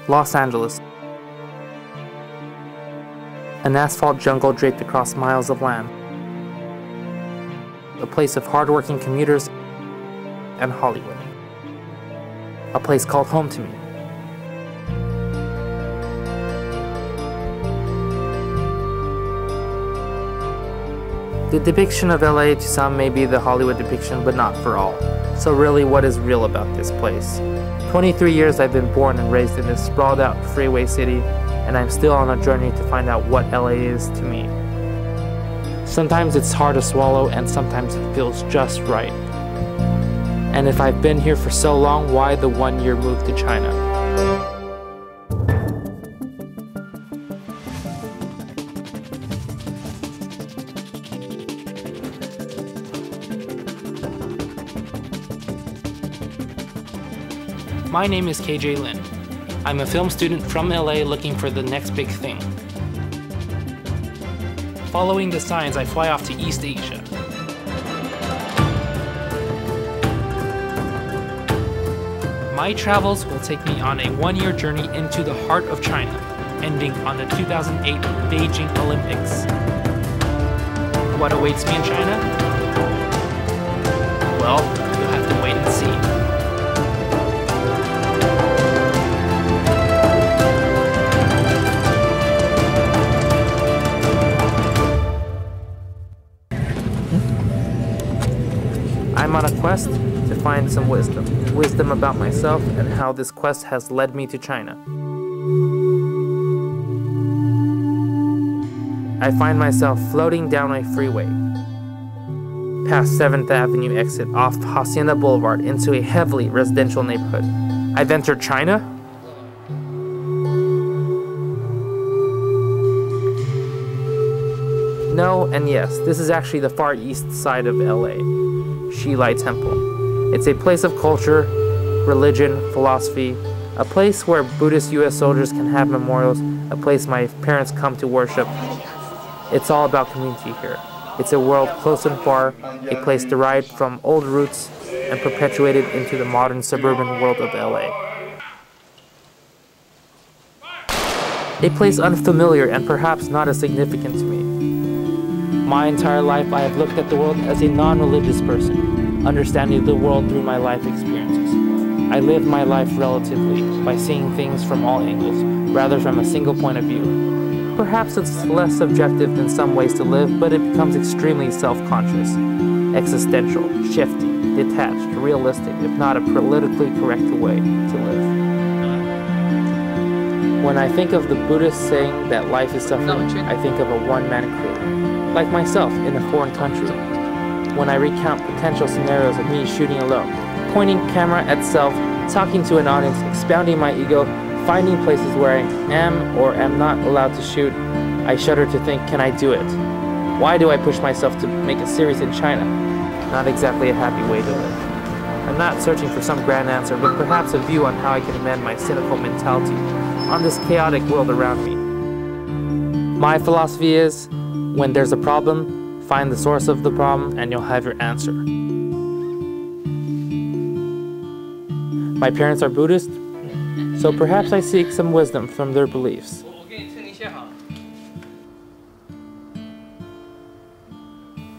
Los Angeles. An asphalt jungle draped across miles of land. A place of hardworking commuters and Hollywood. A place called home to me. The depiction of LA to some may be the Hollywood depiction, but not for all. So really, what is real about this place? 23 years I've been born and raised in this sprawled out freeway city, and I'm still on a journey to find out what LA is to me. Sometimes it's hard to swallow, and sometimes it feels just right. And if I've been here for so long, why the one-year move to China? My name is KJ Lin. I'm a film student from LA looking for the next big thing. Following the signs, I fly off to East Asia. My travels will take me on a one-year journey into the heart of China, ending on the 2008 Beijing Olympics. What awaits me in China? Well, you'll have to wait and see. I'm on a quest to find some wisdom about myself and how this quest has led me to China. I find myself floating down a freeway, past 7th Avenue exit off Hacienda Boulevard into a heavily residential neighborhood. I've entered China? No and yes, this is actually the far east side of LA. Xilai Temple. It's a place of culture, religion, philosophy, a place where Buddhist US soldiers can have memorials, a place my parents come to worship. It's all about community here. It's a world close and far, a place derived from old roots and perpetuated into the modern suburban world of LA. A place unfamiliar and perhaps not as significant to me. My entire life I have looked at the world as a non-religious person, understanding the world through my life experiences. I live my life relatively by seeing things from all angles, rather from a single point of view. Perhaps it's less subjective than some ways to live, but it becomes extremely self-conscious, existential, shifty, detached, realistic, if not a politically correct way to live. When I think of the Buddhist saying that life is suffering, I think of a one-man crew, like myself in a foreign country. When I recount potential scenarios of me shooting alone, pointing camera at self, talking to an audience, expounding my ego, finding places where I am or am not allowed to shoot, I shudder to think, can I do it? Why do I push myself to make a series in China? Not exactly a happy way to live. I'm not searching for some grand answer, but perhaps a view on how I can amend my cynical mentality on this chaotic world around me. My philosophy is, when there's a problem, find the source of the problem and you'll have your answer. My parents are Buddhist, so perhaps I seek some wisdom from their beliefs.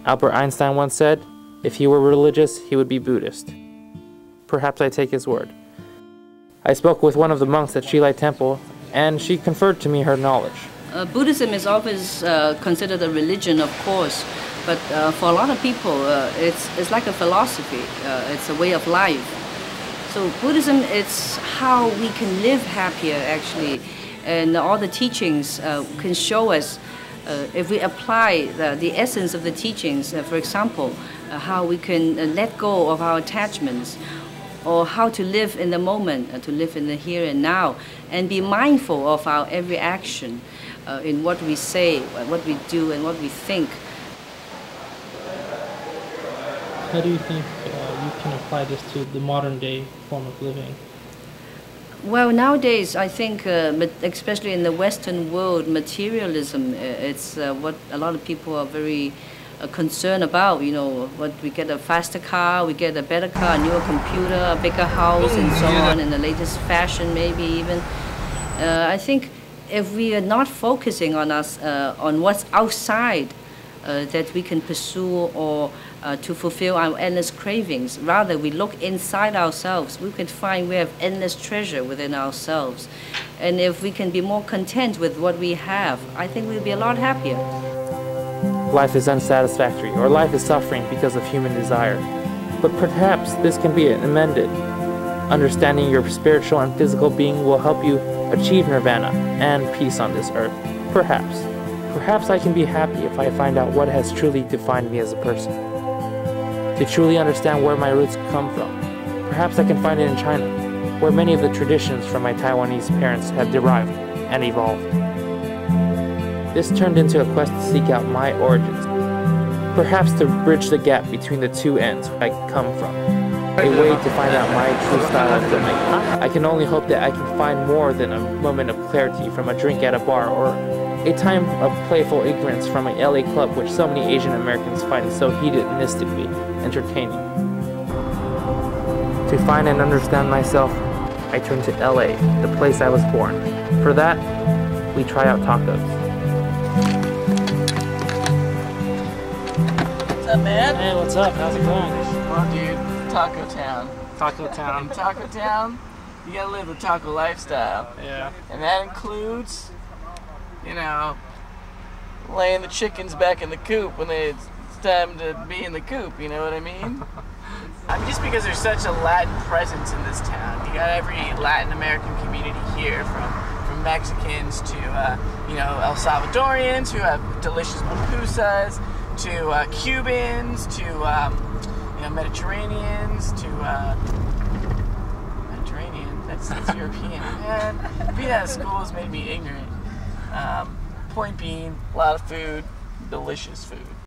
Albert Einstein once said, if he were religious, he would be Buddhist. Perhaps I take his word. I spoke with one of the monks at Xilai Temple, and she conferred to me her knowledge. Buddhism is always considered a religion, of course, but for a lot of people, it's like a philosophy. It's a way of life. So Buddhism, it's how we can live happier, actually, and all the teachings can show us, if we apply the essence of the teachings, for example, how we can let go of our attachments, or how to live in the moment, to live in the here and now, and be mindful of our every action, in what we say, what we do, and what we think. How do you think you can apply this to the modern day form of living? Well, nowadays, I think, especially in the Western world, materialism, it's what a lot of people are very concerned about. You know, what we get a faster car, we get a better car, a newer computer, a bigger house, and so on, and the latest fashion maybe even. I think if we are not focusing on us, on what's outside that we can pursue or to fulfill our endless cravings, rather we look inside ourselves, we can find we have endless treasure within ourselves. And if we can be more content with what we have, I think we'll be a lot happier. Life is unsatisfactory, or life is suffering because of human desire. But perhaps this can be amended. Understanding your spiritual and physical being will help you achieve nirvana and peace on this earth. Perhaps. Perhaps I can be happy if I find out what has truly defined me as a person. To truly understand where my roots come from. Perhaps I can find it in China, where many of the traditions from my Taiwanese parents have derived and evolved. This turned into a quest to seek out my origins, perhaps to bridge the gap between the two ends where I come from, a way to find out my true style of filmmaking. I can only hope that I can find more than a moment of clarity from a drink at a bar or a time of playful ignorance from an LA club which so many Asian Americans find so hedonistically entertaining. To find and understand myself, I turn to LA, the place I was born. For that, we try out tacos. What's up, man? Hey, what's up? How's it going? Well, dude, Taco Town. Taco Town. In Taco Town, you gotta live the taco lifestyle. Yeah. And that includes, you know, laying the chickens back in the coop when it's time to be in the coop, you know what I mean? I mean, just because there's such a Latin presence in this town. You got every Latin American community here, from Mexicans to, you know, El Salvadorians who have delicious pupusas, to Cubans, to, you know, Mediterraneans, to, Mediterranean, that's European. Man, being out of school has made me ignorant. Point being, a lot of food, delicious food.